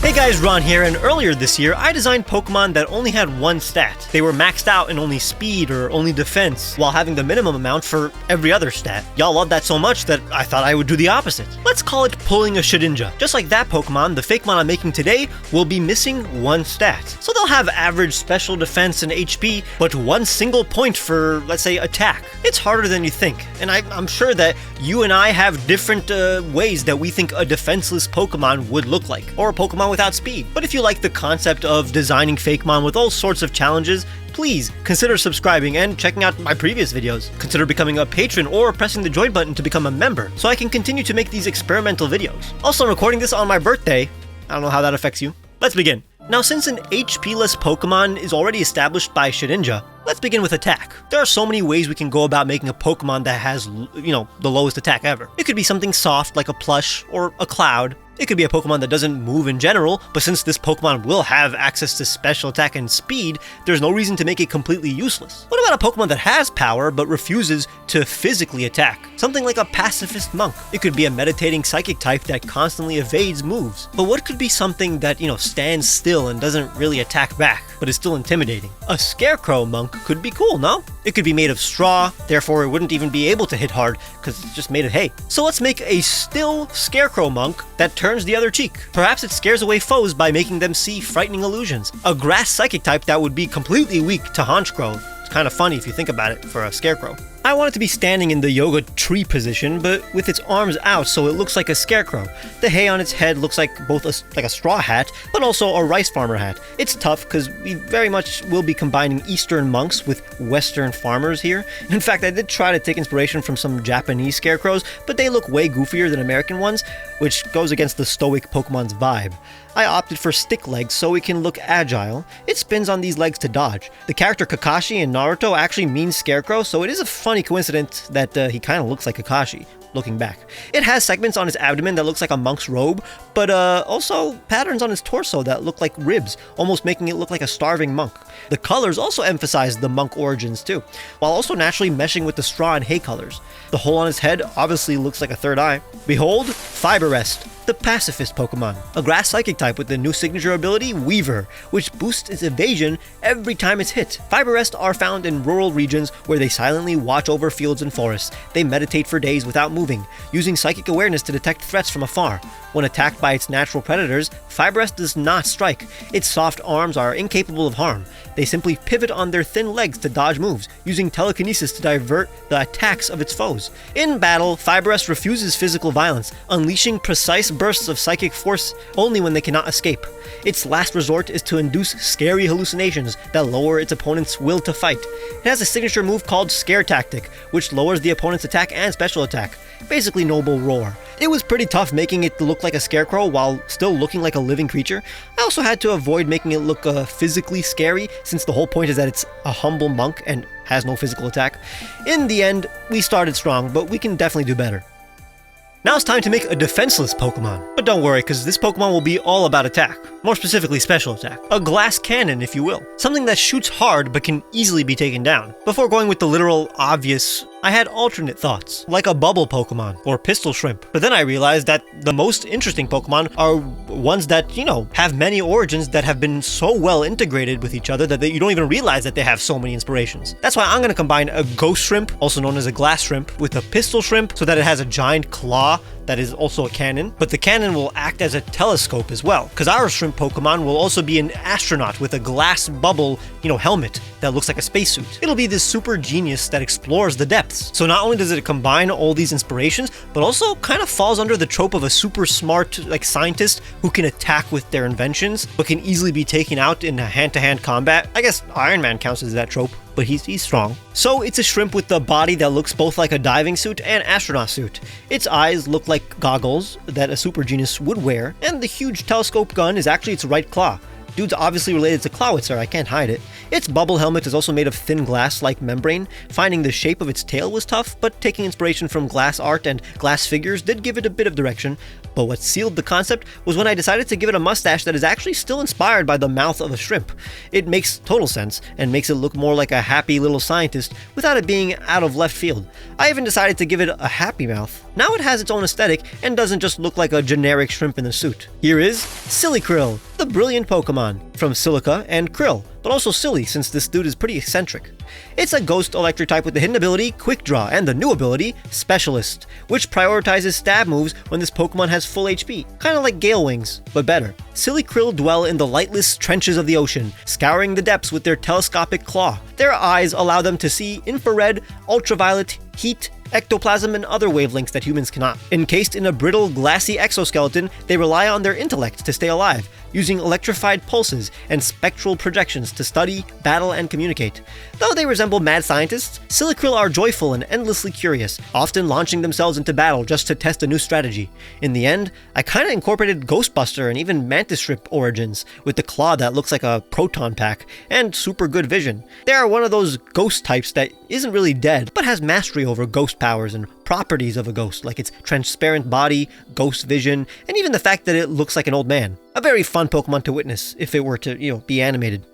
Hey guys, Ron here, and earlier this year I designed Pokemon that only had one stat. They were maxed out in only speed or only defense, while having the minimum amount for every other stat. Y'all loved that so much that I thought I would do the opposite. Let's call it pulling a Shedinja. Just like that Pokemon, the Fakemon I'm making today will be missing one stat. So they'll have average special defense and HP, but one single point for, let's say, attack. It's harder than you think, and I'm sure that you and I have different ways that we think a defenseless Pokemon would look like, or a Pokemon without speed. But if you like the concept of designing Fakemon with all sorts of challenges, please consider subscribing and checking out my previous videos. Consider becoming a patron or pressing the join button to become a member, so I can continue to make these experimental videos. Also, I'm recording this on my birthday. I don't know how that affects you. Let's begin. Now, since an HP-less Pokemon is already established by Shedinja, let's begin with attack. There are so many ways we can go about making a Pokemon that has, the lowest attack ever. It could be something soft like a plush or a cloud. It could be a Pokemon that doesn't move in general, but since this Pokemon will have access to special attack and speed, there's no reason to make it completely useless. What about a Pokemon that has power but refuses to physically attack? Something like a pacifist monk. It could be a meditating psychic type that constantly evades moves. But what could be something that, stands still and doesn't really attack back, but is still intimidating? A scarecrow monk could be cool, no? It could be made of straw, therefore it wouldn't even be able to hit hard because it's just made of hay. So let's make a still scarecrow monk that turns the other cheek. Perhaps it scares away foes by making them see frightening illusions. A grass psychic type that would be completely weak to Honchkrow. It's kind of funny if you think about it for a scarecrow. I want it to be standing in the yoga tree position, but with its arms out so it looks like a scarecrow. The hay on its head looks like both a straw hat, but also a rice farmer hat. It's tough because we very much will be combining Eastern monks with Western farmers here. In fact, I did try to take inspiration from some Japanese scarecrows, but they look way goofier than American ones, which goes against the stoic Pokemon's vibe. I opted for stick legs so it can look agile. It spins on these legs to dodge. The character Kakashi in Naruto actually means scarecrow, so it is a funny coincidence that he kind of looks like Kakashi, looking back. It has segments on its abdomen that looks like a monk's robe, but also patterns on its torso that look like ribs, almost making it look like a starving monk. The colors also emphasize the monk origins too, while also naturally meshing with the straw and hay colors. The hole on its head obviously looks like a third eye. Behold, Fiberrest, the pacifist Pokemon, a grass psychic type with the new signature ability, Weaver, which boosts its evasion every time it's hit. Fiberrest are found in rural regions where they silently watch over fields and forests. They meditate for days without moving, using psychic awareness to detect threats from afar. When attacked by its natural predators, Fiberrest does not strike. Its soft arms are incapable of harm. They simply pivot on their thin legs to dodge moves, using telekinesis to divert the attacks of its foes. In battle, Fiberrest refuses physical violence, unleashing precise bursts of psychic force only when they cannot escape. Its last resort is to induce scary hallucinations that lower its opponent's will to fight. It has a signature move called Scare Tactic, which lowers the opponent's attack and special attack. Basically Noble Roar. It was pretty tough making it look like a scarecrow while still looking like a living creature. I also had to avoid making it look physically scary, since the whole point is that it's a humble monk and has no physical attack. In the end, we started strong, but we can definitely do better. Now it's time to make a defenseless Pokemon. But don't worry, because this Pokemon will be all about attack. More specifically, special attack. A glass cannon, if you will. Something that shoots hard but can easily be taken down. Before going with the literal obvious, I had alternate thoughts, like a bubble Pokemon or pistol shrimp. But then I realized that the most interesting Pokemon are ones that, have many origins that have been so well integrated with each other that you don't even realize that they have so many inspirations. That's why I'm going to combine a ghost shrimp, also known as a glass shrimp, with a pistol shrimp so that it has a giant claw that is also a cannon, but the cannon will act as a telescope as well, because our shrimp Pokemon will also be an astronaut with a glass bubble, helmet that looks like a spacesuit. It'll be this super genius that explores the depths. So not only does it combine all these inspirations, but also kind of falls under the trope of a super smart, scientist who can attack with their inventions, but can easily be taken out in a hand-to-hand combat. I guess Iron Man counts as that trope, but he's strong. So it's a shrimp with a body that looks both like a diving suit and astronaut suit. Its eyes look like goggles that a super genius would wear, and the huge telescope gun is actually its right claw. Dude's obviously related to Clawitzer, I can't hide it. Its bubble helmet is also made of thin glass-like membrane. Finding the shape of its tail was tough, but taking inspiration from glass art and glass figures did give it a bit of direction. But what sealed the concept was when I decided to give it a mustache that is actually still inspired by the mouth of a shrimp. It makes total sense, and makes it look more like a happy little scientist without it being out of left field. I even decided to give it a happy mouth. Now it has its own aesthetic and doesn't just look like a generic shrimp in a suit. Here is Krill, the brilliant Pokemon, from Silica and Krill, but also silly since this dude is pretty eccentric. It's a ghost electric type with the hidden ability Quick Draw and the new ability Specialist, which prioritizes stab moves when this Pokemon has full HP, kinda like Gale Wings, but better. Silly Krill dwell in the lightless trenches of the ocean, scouring the depths with their telescopic claw. Their eyes allow them to see infrared, ultraviolet, heat, ectoplasm, and other wavelengths that humans cannot. Encased in a brittle, glassy exoskeleton, they rely on their intellect to stay alive, using electrified pulses and spectral projections to study, battle, and communicate. Though they resemble mad scientists, Krill are joyful and endlessly curious, often launching themselves into battle just to test a new strategy. In the end, I kinda incorporated Ghostbuster and even Mantis Shrimp origins, with the claw that looks like a proton pack, and super good vision. They are one of those ghost types that isn't really dead, but has mastery over ghost powers and properties of a ghost, like its transparent body, ghost vision, and even the fact that it looks like an old man. A very fun Pokemon to witness if it were to, be animated.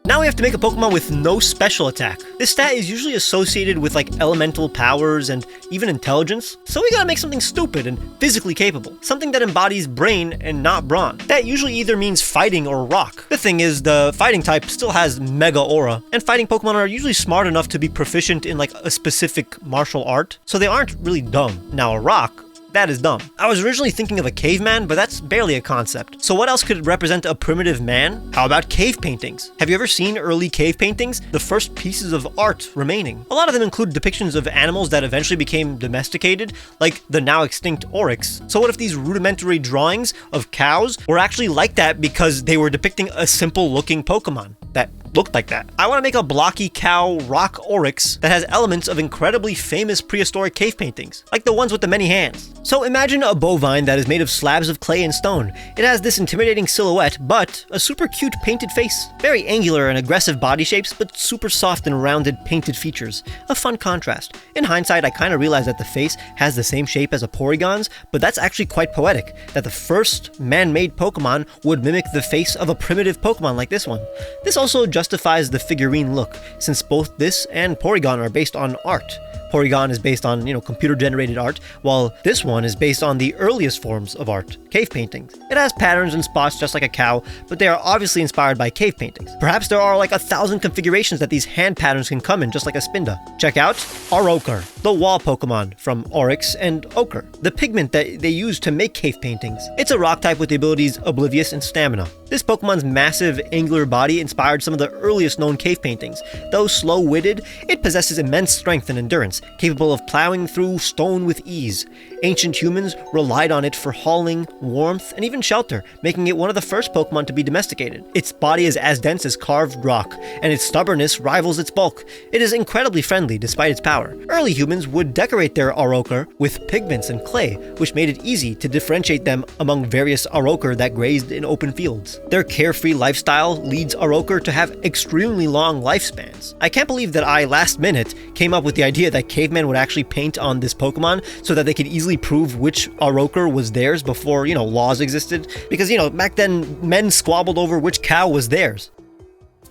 Now we have to make a Pokemon with no special attack. This stat is usually associated with like elemental powers and even intelligence, so we gotta make something stupid and physically capable. Something that embodies brain and not brawn. That usually either means fighting or rock. The thing is, the fighting type still has mega aura, and fighting Pokemon are usually smart enough to be proficient in like a specific martial art, so they aren't really dumb. Now a rock, that is dumb. I was originally thinking of a caveman, but that's barely a concept. So what else could represent a primitive man? How about cave paintings? Have you ever seen early cave paintings? The first pieces of art remaining. A lot of them include depictions of animals that eventually became domesticated, like the now extinct oryx. So what if these rudimentary drawings of cows were actually like that because they were depicting a simple looking Pokemon that looked like that? I want to make a blocky cow rock oryx that has elements of incredibly famous prehistoric cave paintings, like the ones with the many hands. So imagine a bovine that is made of slabs of clay and stone. It has this intimidating silhouette, but a super cute painted face. Very angular and aggressive body shapes, but super soft and rounded painted features. A fun contrast. In hindsight, I kind of realized that the face has the same shape as a Porygon's, but that's actually quite poetic, that the first man-made Pokemon would mimic the face of a primitive Pokemon like this one. This also justifies the figurine look, since both this and Porygon are based on art. Porygon is based on, computer-generated art, while this one is based on the earliest forms of art, cave paintings. It has patterns and spots just like a cow, but they are obviously inspired by cave paintings. Perhaps there are like 1,000 configurations that these hand patterns can come in, just like a Spinda. Check out Oroker, the wall Pokemon from Oryx and Ochre, the pigment that they use to make cave paintings. It's a rock type with the abilities Oblivious and Stamina. This Pokemon's massive, angular body inspired some of the earliest known cave paintings. Though slow-witted, it possesses immense strength and endurance, capable of plowing through stone with ease. Ancient humans relied on it for hauling, warmth, and even shelter, making it one of the first Pokemon to be domesticated. Its body is as dense as carved rock, and its stubbornness rivals its bulk. It is incredibly friendly despite its power. Early humans would decorate their Oroker with pigments and clay, which made it easy to differentiate them among various Oroker that grazed in open fields. Their carefree lifestyle leads Oroker to have extremely long lifespans. I can't believe that I, last minute, came up with the idea that cavemen would actually paint on this Pokemon so that they could easily prove which Oroker was theirs before, laws existed. Because, back then, men squabbled over which cow was theirs.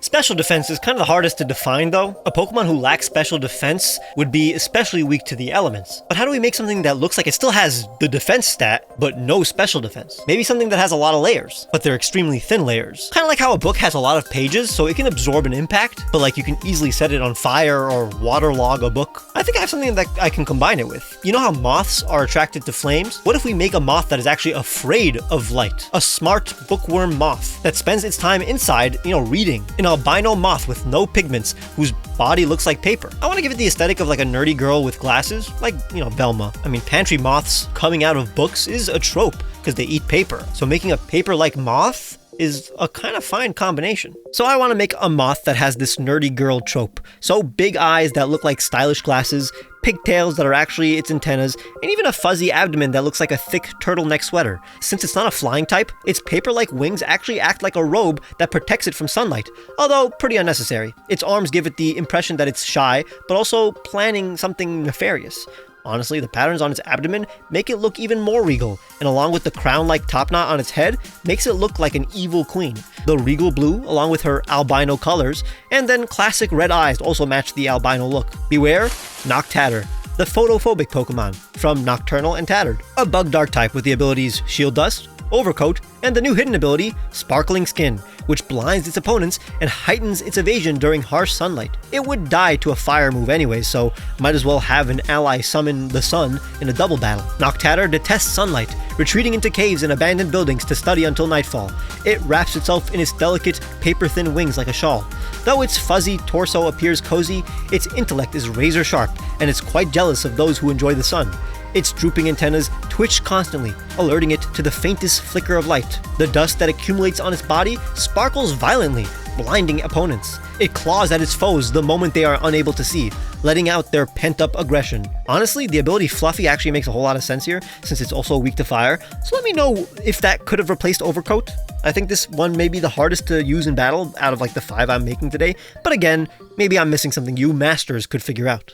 Special defense is kind of the hardest to define though. A Pokemon who lacks special defense would be especially weak to the elements. But how do we make something that looks like it still has the defense stat, but no special defense? Maybe something that has a lot of layers, but they're extremely thin layers. Kind of like how a book has a lot of pages, so it can absorb an impact, but like you can easily set it on fire or waterlog a book. I think I have something that I can combine it with. You know how moths are attracted to flames? What if we make a moth that is actually afraid of light? A smart bookworm moth that spends its time inside, reading. An albino moth with no pigments whose body looks like paper. I want to give it the aesthetic of like a nerdy girl with glasses, like, Velma. I mean, pantry moths coming out of books is a trope because they eat paper. So making a paper-like moth is a kind of fine combination. So I want to make a moth that has this nerdy girl trope. So big eyes that look like stylish glasses, pigtails that are actually its antennas, and even a fuzzy abdomen that looks like a thick turtleneck sweater. Since it's not a flying type, its paper-like wings actually act like a robe that protects it from sunlight, although pretty unnecessary. Its arms give it the impression that it's shy, but also planning something nefarious. Honestly, the patterns on its abdomen make it look even more regal, and along with the crown-like top knot on its head, makes it look like an evil queen. The regal blue, along with her albino colors, and then classic red eyes also match the albino look. Beware, Noctatter, the Photophobic Pokemon from Nocturnal and Tattered, a bug dark type with the abilities Shield Dust, Overcoat, and the new hidden ability, Sparkling Skin, which blinds its opponents and heightens its evasion during harsh sunlight. It would die to a fire move anyway, so might as well have an ally summon the sun in a double battle. Noctatter detests sunlight, retreating into caves and abandoned buildings to study until nightfall. It wraps itself in its delicate, paper-thin wings like a shawl. Though its fuzzy torso appears cozy, its intellect is razor sharp, and it's quite jealous of those who enjoy the sun. Its drooping antennas twitch constantly, alerting it to the faintest flicker of light. The dust that accumulates on its body sparkles violently, blinding opponents. It claws at its foes the moment they are unable to see, letting out their pent-up aggression. Honestly, the ability Fluffy actually makes a whole lot of sense here, since it's also weak to fire, so let me know if that could have replaced Overcoat. I think this one may be the hardest to use in battle out of like the 5 I'm making today, but again, maybe I'm missing something you masters could figure out.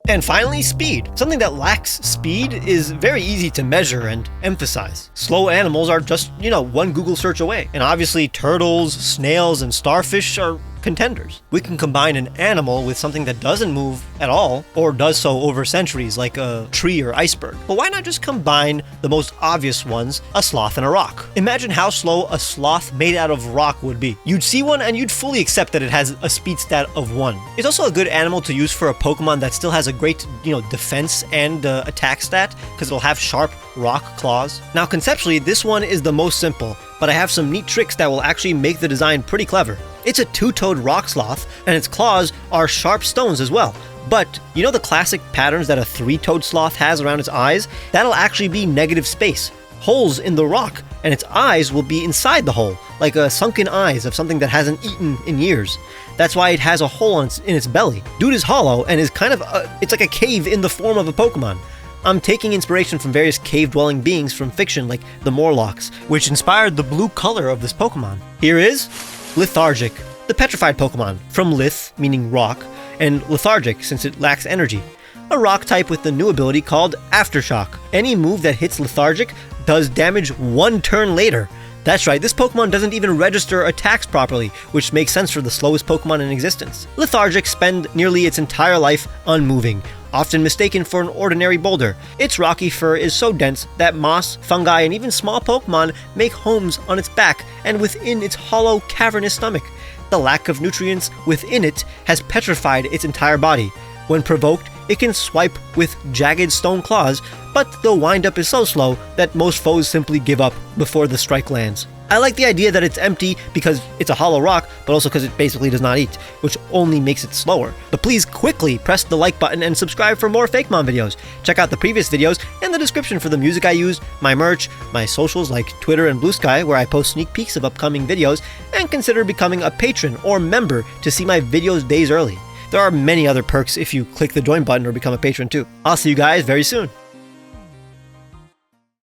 And finally, speed. Something that lacks speed is very easy to measure and emphasize. Slow animals are just, one Google search away. And obviously turtles, snails, and starfish are contenders. We can combine an animal with something that doesn't move at all, or does so over centuries, like a tree or iceberg. But why not just combine the most obvious ones, a sloth and a rock? Imagine how slow a sloth made out of rock would be. You'd see one and you'd fully accept that it has a speed stat of 1. It's also a good animal to use for a Pokemon that still has a great, defense and attack stat, because it'll have sharp rock claws. Now conceptually, this one is the most simple, but I have some neat tricks that will actually make the design pretty clever. It's a 2-toed rock sloth, and its claws are sharp stones as well. But, the classic patterns that a 3-toed sloth has around its eyes? That'll actually be negative space, holes in the rock, and its eyes will be inside the hole, like sunken eyes of something that hasn't eaten in years. That's why it has a hole in its belly. Dude is hollow and is kind of it's like a cave in the form of a Pokemon. I'm taking inspiration from various cave-dwelling beings from fiction like the Morlocks, which inspired the blue color of this Pokemon. Here is Lethargic, the petrified Pokemon, from lith, meaning rock, and lethargic since it lacks energy. A rock type with the new ability called Aftershock. Any move that hits Lethargic does damage 1 turn later. That's right, this Pokemon doesn't even register attacks properly, which makes sense for the slowest Pokemon in existence. Lethargic spend nearly its entire life unmoving, often mistaken for an ordinary boulder. Its rocky fur is so dense that moss, fungi, and even small Pokemon make homes on its back and within its hollow, cavernous stomach. The lack of nutrients within it has petrified its entire body. When provoked, it can swipe with jagged stone claws, but the wind-up is so slow that most foes simply give up before the strike lands. I like the idea that it's empty because it's a hollow rock, but also because it basically does not eat, which only makes it slower. But please quickly press the like button and subscribe for more Fakemon videos. Check out the previous videos and the description for the music I used, my merch, my socials like Twitter and Blue Sky where I post sneak peeks of upcoming videos, and consider becoming a patron or member to see my videos days early. There are many other perks if you click the join button or become a patron too. I'll see you guys very soon.